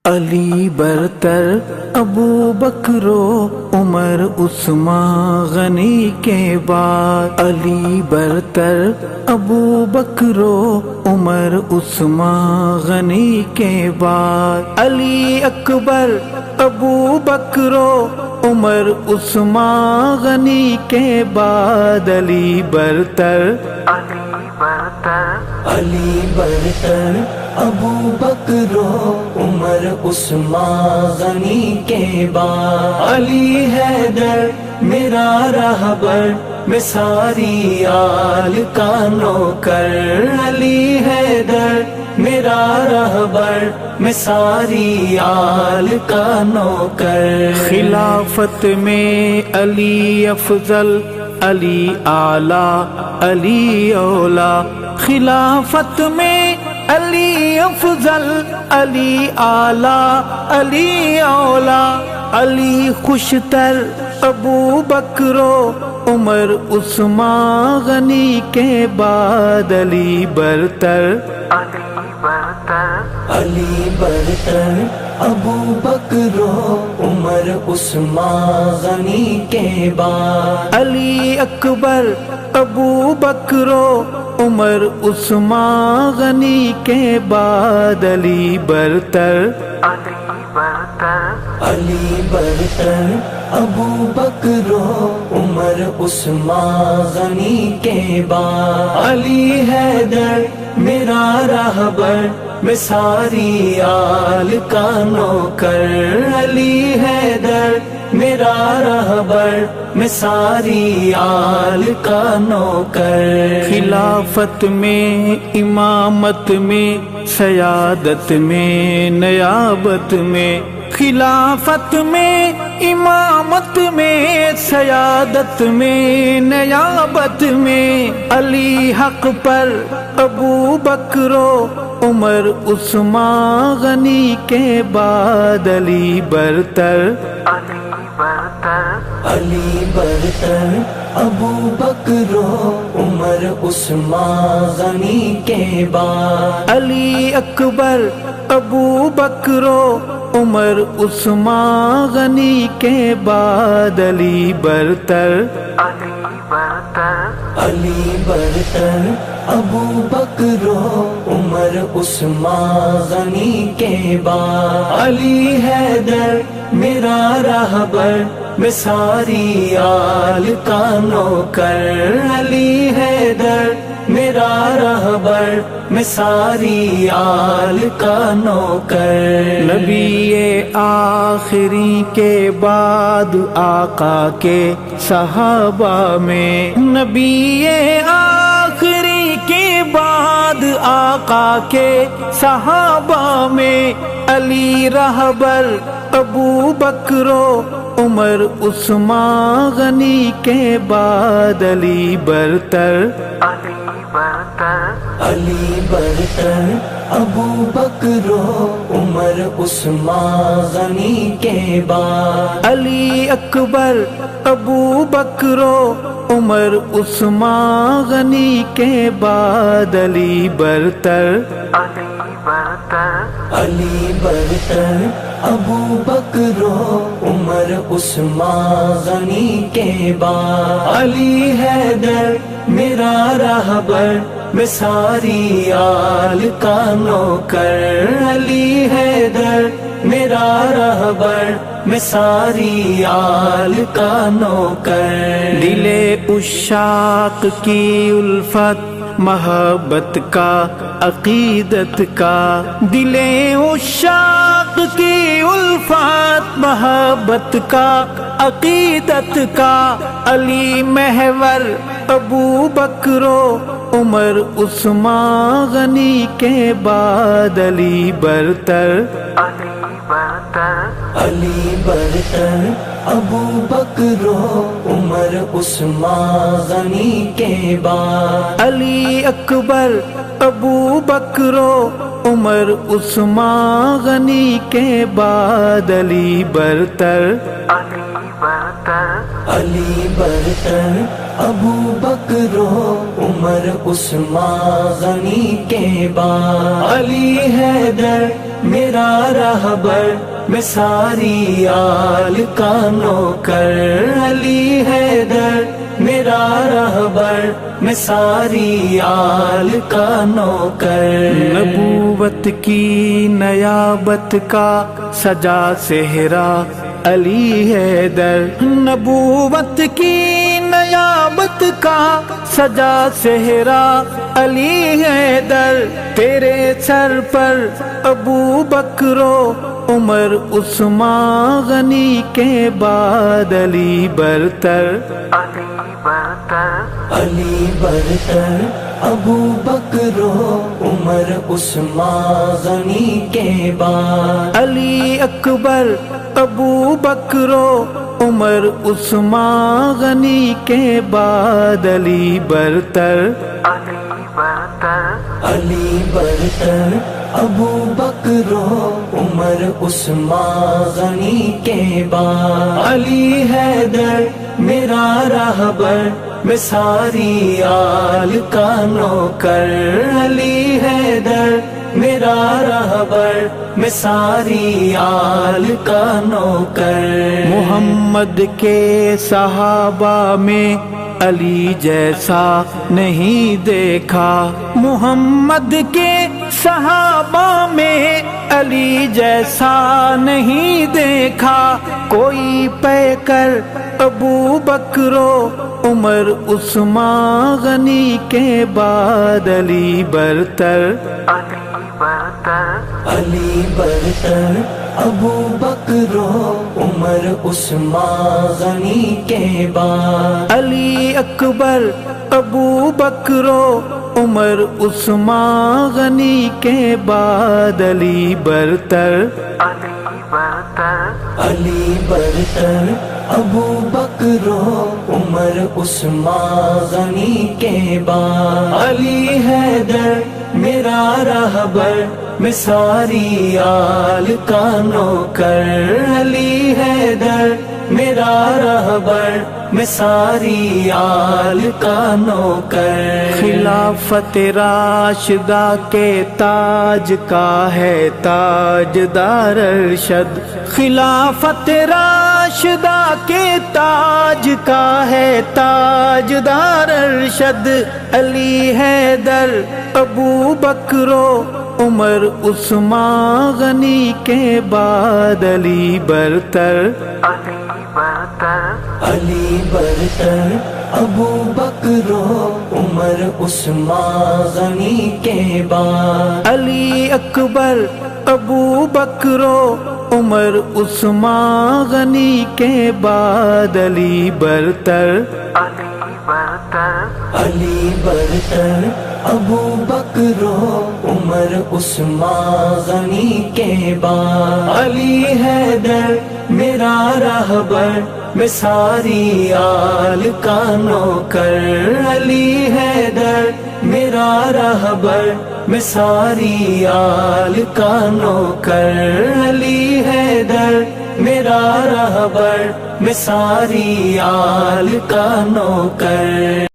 علی برتر ابو بکر و عمر عثمان غنی کے بعد، علی برتر ابو بکر و عمر عثمان غنی کے بعد، علی اکبر ابو بکر و عمر عثمان غنی کے بعد، علی برتر علی برتر ابو بکر و عمر عثمان غنی کے بعد، علی حیدر میرا رہبر میں ساری آل کا نوکر، علی حیدر میرا رہبر میں ساری آل کا نوکر، خلافت میں علی افضل علی اعلیٰ علی اولا، خلافت میں علی افضل علی اعلیٰ علی اولا، علی خوشتر ابو بکر و عمر عثمان غنی کے بعد، علی برتر علی برتر ابو بکر و عمر عثمان غنی کے بعد، علی اکبر ابو بکر و عمر عثمان غنی کے بعد، علی برتر علی برتر ابو بکر و عمر عثمان غنی کے بعد، علی حیدر میرا رہبر میں ساری آل کا نوکر، علی حیدر میرا رہبر میں ساری آل کا نوکر، خلافت میں امامت میں سیادت میں نیابت میں، خلافت میں امامت میں سیادت میں نیابت میں، علی حق پر ابو بکر و عمر عثمان غنی کے بعد، علی برتر علی برتر ابو بکر و عمر عثمان غنی کے بعد، علی اکبر ابو بکر و عمر عثمان غنی کے بعد، علی برتر علی برتر ابو بکر و عمر عثمان غنی کے بعد، علی حیدر میرا رہبر میں ساری آل کا نوکر، علی حیدر میرا رہبر میں ساری آل کا نوکر، نبی آخری کے بعد آقا کے صحابہ میں، نبی آخری کے بعد آقا کے صحابہ میں، علی رہبر ابو بکر و عمر عثمان غنی کے بعد، علی برتر علی برتر ابو بکر و عمر عثمان غنی کے بعد، علی اکبر ابو بکر و عمر عثمان غنی کے بعد، علی برتر علی برتر ابو بکر و عمر عثمان غنی کے بعد، علی حیدر میرا رہبر میں ساری آل کا نوکر، علی حیدر میرا رہبر میں ساری آل کا نوکر، دل عشاق کی الفت محبت کا عقیدت کا، دل عشاق کی الفت محبت کا عقیدت کا، علی محور ابو بکر و عمر عثمان غنی کے بعد، علی برتر علی برتر ابو بکر و عمر عثمان غنی کے بعد، علی اکبر ابو بکر و عمر عثمان غنی کے بعد، علی برتر علی برتر ابو بکر و عمر عثمان غنی کے بعد، علی حیدر میرا رہبر میں ساری آل کا نوکر، علی حیدر میرا رہبر میں ساری آل کا نوکر۔ نبوت کی نیابت کا سجا صحرا علی حیدر، نبوت کی نیابت کا سجا صحرا علی حیدر، تیرے سر پر ابو بکر و عمر عثمان غنی کے بعد علی برتر، علی برتر ابو بکر و عمر عثمان غنی کے بعد، علی اکبر ابو بکر و عمر عثمان غنی کے بعد علی برتر، علی برتر ابو بکر و عمر عثمان غنی کے بعد، علی حیدر میرا رہبر میں ساری آل کا نوکر، علی حیدر میرا رہبر میں ساری آل کا نوکر۔ محمد کے صحابہ میں علی جیسا نہیں دیکھا، محمد کے صحابہ میں علی جیسا نہیں دیکھا، کوئی پیکر ابو بکر و عمر عثمان غنی کے بعد علی برتر، علی برتر ابو بکر و عمر عثمان غنی کے بعد، علی اکبر ابو بکر و عمر عثمان غنی کے بعد علی برتر، علی برتر ابو بکر و عمر عثمان غنی کے بعد، علی حیدر میرا رہبر میں ساری آل کا نوکر، علی حیدر میرا رہبر میں ساری آل کا نوکر۔ خلافت راشدہ کے تاج کا ہے تاجدار ارشد، خلافت راشدہ کے تاج کا ہے تاجدار ارشد، علی حیدر ابو بکر و عمر عثمان غنی کے بعد علی برتر، علی برتر ابو بکر و عمر عثمان غنی کے بعد، علی اکبر ابو بکر و عمر عثمان غنی کے بعد علی برتر، علی برتر ابو بکر و عمر عثمان غنی کے بعد، علی حیدر میرا رہبر میں ساری آل کا نوکر، علی حیدر میرا رہبر میں ساری آل کا نوکر، علی حیدر میرا رہبر میں ساری آل کا نوکر۔